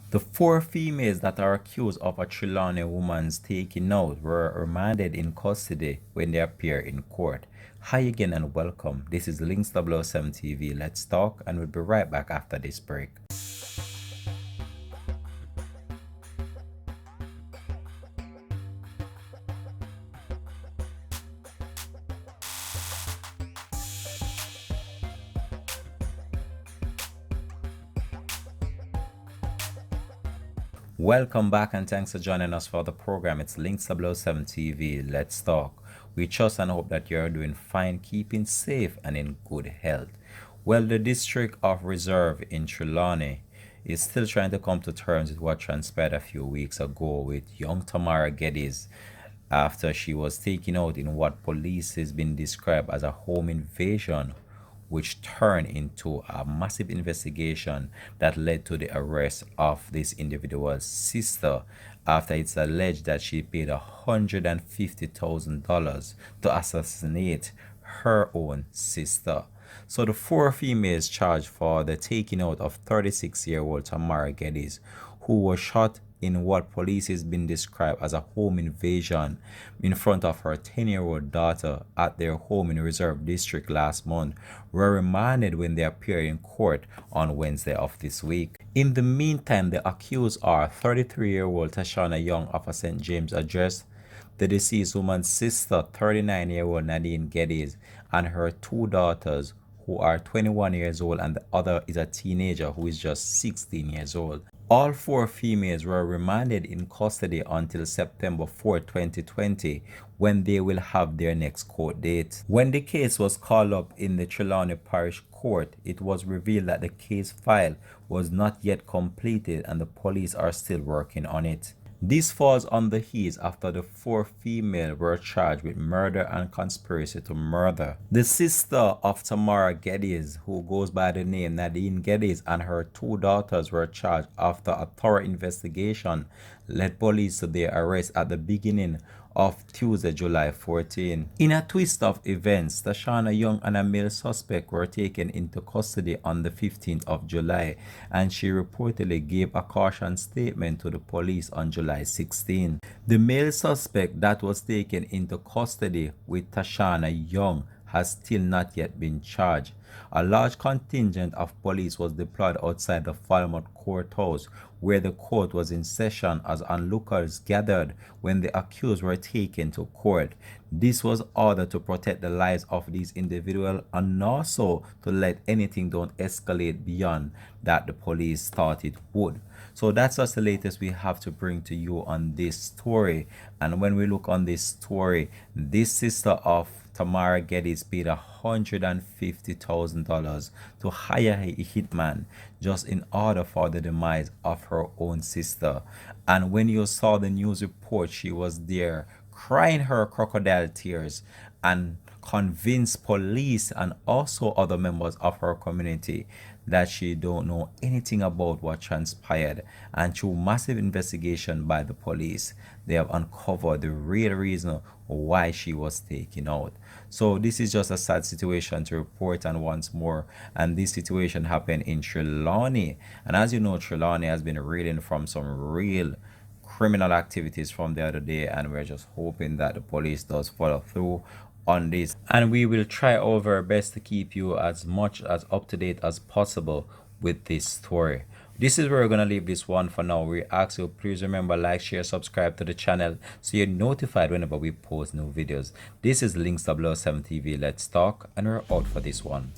The four females that are accused of a Trelawney woman's taking out were remanded in custody when they appear in court. Hi again and welcome. This is Links 007 TV. Let's talk, and we'll be right back after this break. Welcome back and thanks for joining us for the program. It's Links 007 TV. Let's talk. We trust and hope that you're doing fine, keeping safe and in good health. Well, the District of Reserve in Trelawney is still trying to come to terms with what transpired a few weeks ago with young Tamara Geddes after she was taken out in what police has been described as a home invasion, which turned into a massive investigation that led to the arrest of this individual's sister after it's alleged that she paid $150,000 to assassinate her own sister. So the four females charged for the taking out of 36-year-old Tamara Geddes, who was shot in what police has been described as a home invasion in front of her 10-year-old daughter at their home in Reserve District last month, were remanded when they appeared in court on Wednesday of this week. In the meantime, the accused are 33-year-old Tashana Young of a St. James address, the deceased woman's sister, 39-year-old Nadine Geddes, and her two daughters, who are 21 years old, and the other is a teenager who is just 16 years old. All four females were remanded in custody until September 4, 2020, when they will have their next court date. When the case was called up in the Trelawney Parish Court, it was revealed that the case file was not yet completed and the police are still working on it. This falls on the heels after the four females were charged with murder and conspiracy to murder. The sister of Tamara Geddes, who goes by the name Nadine Geddes, and her two daughters were charged after a thorough investigation led police to their arrest at the beginning of Tuesday, July 14. In a twist of events, Tashana Young and a male suspect were taken into custody on the 15th of July, and she reportedly gave a caution statement to the police on July 16. The male suspect that was taken into custody with Tashana Young has still not yet been charged. A large contingent of police was deployed outside the Falmouth courthouse, where the court was in session, as onlookers gathered when the accused were taken to court. This was ordered to protect the lives of these individuals and also to let anything don't escalate beyond that the police thought it would. So that's just the latest we have to bring to you on this story. And when we look on this story, this sister of Tamara Geddes paid $150,000 to hire a hitman just in order for the demise of her own sister. And when you saw the news report, she was there crying her crocodile tears and convinced police and also other members of her community that she don't know anything about what transpired, and through massive investigation by the police they have uncovered the real reason why she was taken out. So this is just a sad situation to report, and once more, and this situation happened in Trelawney, and as you know, Trelawney has been reeling from some real criminal activities from the other day, and we're just hoping that the police does follow through on this, and we will try our very best to keep you as much as up to date as possible with this story. This is where we're gonna leave this one for now. We ask you please remember, like, share, subscribe to the channel so you're notified whenever we post new videos. This is Links 007 TV. Let's talk, and we're out for this one.